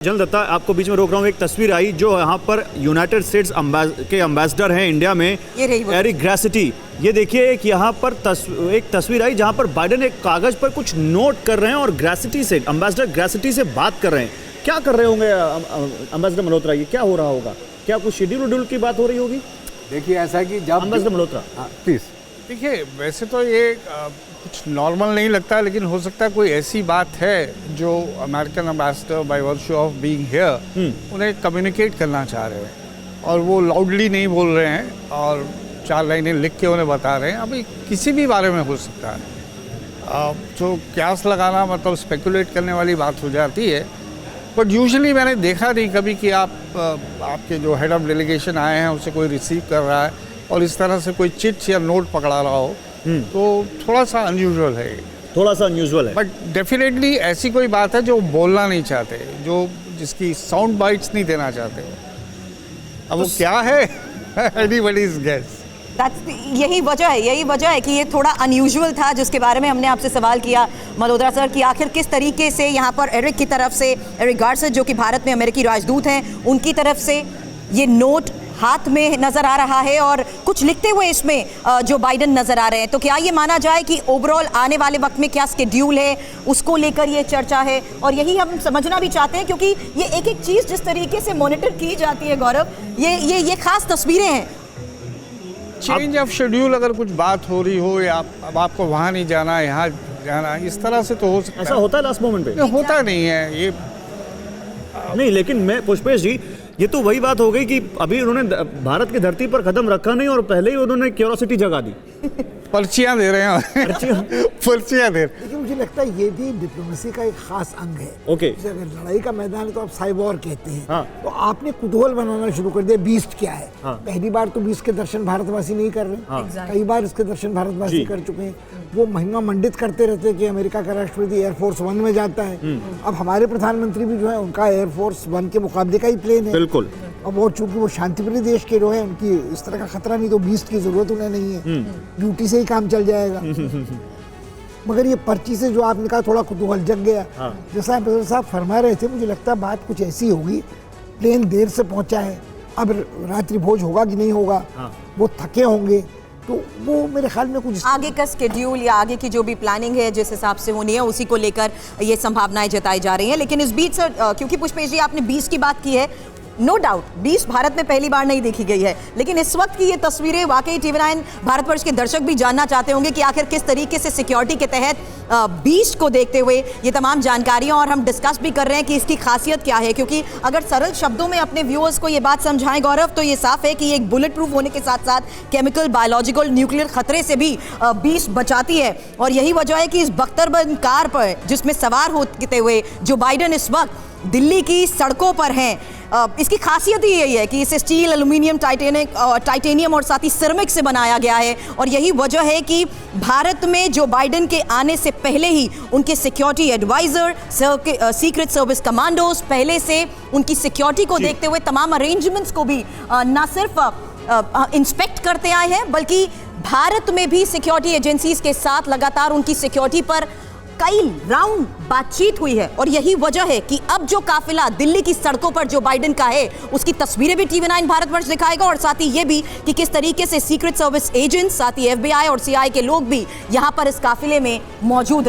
जल दत्ता, आपको बीच में रोक रहा हूँ। एक तस्वीर आई जो यहाँ पर यूनाइटेड स्टेट्स के एम्बेसडर हैं इंडिया में, एरिक ग्रैसिटी। ये देखिए, एक यहाँ पर एक तस्वीर आई जहाँ पर बाइडेन एक कागज पर कुछ नोट कर रहे हैं और ग्रैसिटी से, एम्बेसडर ग्रैसिटी से बात कर रहे हैं। क्या कर रहे होंगे एम्बेसडर मल्होत्रा? ये क्या हो रहा होगा? क्या कुछ शेड्यूल की बात हो रही होगी? देखिए, ऐसा कि जब एम्बेसडर मल्होत्रा प्लीज देखिए, वैसे तो ये कुछ नॉर्मल नहीं लगता, लेकिन हो सकता है कोई ऐसी बात है जो American ambassador by virtue of being here उन्हें कम्युनिकेट करना चाह रहे हैं और वो लाउडली नहीं बोल रहे हैं और 4 लाइनें लिख के उन्हें बता रहे हैं। अभी किसी भी बारे में हो सकता है, जो क्यास लगाना मतलब स्पेकुलेट करने वाली बात हो जाती है। बट यूजुअली मैंने देखा नहीं कभी कि आपके जो हेड ऑफ डेलीगेशन आए हैं उसे कोई रिसीव कर रहा है और इस तरह से कोई चिट्स या नोट पकड़ा रहा हो, तो थोड़ा सा अनयूजुअल है। थोड़ा सा अनयूजुअल है, बट डेफिनेटली ऐसी कोई बात है जो बोलना नहीं चाहते, जिसकी साउंड बाइट्स नहीं देना चाहते। अब वो क्या है, एनीबॉडीज गेस। यही वजह है कि ये थोड़ा अनयूजुअल था, जिसके बारे में हमने आपसे सवाल किया मल्होत्रा सर कि आखिर किस तरीके से यहाँ पर एरिक की तरफ से, एरिक गार्सेट जो कि भारत में अमेरिकी राजदूत हैं, उनकी तरफ से ये नोट हाथ में नजर आ रहा है और कुछ लिखते हुए इसमें जो बाइडेन नजर आ रहे हैं। तो क्या ये माना जाए कि ओवरऑल आने वाले वक्त में क्या स्केड्यूल है, उसको लेकर ये चर्चा है? और यही हम समझना भी चाहते हैं, क्योंकि ये एक एक चीज जिस तरीके से मॉनिटर की जाती है गौरव, ये खास तस्वीरें हैं। चेंज ऑफ शेड्यूल अगर कुछ बात हो रही हो या अब आपको वहाँ नहीं जाना, यहाँ जाना, इस तरह से तो हो सकता है। ऐसा होता है लास्ट मोमेंट पे? होता नहीं है ये नहीं, लेकिन मैं पुष्पेश जी, ये तो वही बात हो गई कि अभी उन्होंने भारत की धरती पर कदम रखा नहीं और पहले ही उन्होंने क्यूरियोसिटी जगा दी। पर्चियां दे रहे हैं, पर्चियां दे। लेकिन मुझे लगता है ये भी डिप्लोमेसी का एक खास अंग है। ओके, अगर लड़ाई का मैदान है तो आप साइबोर कहते हैं। हाँ। तो आपने कुतूहल बनाना शुरू कर दिया, बीस्ट क्या है। हाँ। पहली बार तो बीस्ट के दर्शन भारतवासी नहीं कर रहे। हाँ। कई बार इसके दर्शन भारतवासी कर चुके हैं। वो महिमा मंडित करते रहते हैं कि अमेरिका का राष्ट्रपति एयरफोर्स 1 में जाता है। अब हमारे प्रधानमंत्री भी जो है उनका एयरफोर्स 1 के मुकाबले का ही प्लेन है। बिल्कुल। अब वो चूंकि वो शांतिप्रिय देश के जो है, उनकी इस तरह का खतरा नहीं, तो बीस्ट की जरूरत उन्हें नहीं है। ड्यूटी से ही काम चल जाएगा। मगर ये पर्ची से जो आपने कहा, थोड़ा कुतूहल जग गया। हाँ। जैसा एम्बेसडर साहब फरमा रहे थे, मुझे लगता है बात कुछ ऐसी होगी, प्लेन देर से पहुंचा है, अब रात्रि भोज होगा कि नहीं होगा। हाँ। वो थके होंगे, तो वो मेरे ख्याल में कुछ आगे का स्केड्यूल या आगे की जो भी प्लानिंग है जिस हिसाब से होनी है, उसी को लेकर ये संभावनाएं जताई जा रही हैं। लेकिन इस बीच सर, क्योंकि पुष्पेश जी आपने 20 की बात की है, नो डाउट 20 भारत में पहली बार नहीं देखी गई है, लेकिन इस वक्त की ये तस्वीरें वाकई TV9 भारतवर्ष के दर्शक भी जानना चाहते होंगे कि आखिर किस तरीके से सिक्योरिटी के तहत 20 को देखते हुए ये तमाम जानकारियां, और हम डिस्कस भी कर रहे हैं कि इसकी खासियत क्या है। क्योंकि अगर सरल शब्दों में अपने व्यूअर्स को ये बात समझाएं गौरव, तो ये साफ है कि ये एक बुलेट प्रूफ होने के साथ साथ केमिकल, बायोलॉजिकल, न्यूक्लियर खतरे से भी 20 बचाती है। और यही वजह है कि इस बख्तरबंद कार पर जिसमें सवार होते हुए जो बाइडेन इस वक्त दिल्ली की सड़कों पर हैं, इसकी खासियत ही यही है कि इसे स्टील, एल्यूमिनियम, टाइटेनियम और साथ ही सिरेमिक से बनाया गया है। और यही वजह है कि भारत में जो बाइडेन के आने से पहले ही उनके security adviser, secret service commandos पहले से उनकी सिक्योरिटी को देखते हुए तमाम अरेंजमेंट्स को भी न सिर्फ इंस्पेक्ट करते आए हैं, बल्कि भारत में भी सिक्योरिटी एजेंसीज के साथ लगातार उनकी सिक्योरिटी पर कई राउंड बातचीत हुई है। और यही वजह है कि अब जो काफिला दिल्ली की सड़कों पर जो बाइडेन का है, उसकी तस्वीरें भी TV9 भारतवर्ष दिखाएगा, और साथ ही ये भी कि किस तरीके से सीक्रेट सर्विस एजेंट्स, साथ ही FBI और CI के लोग भी यहां पर इस काफिले में मौजूद रहे।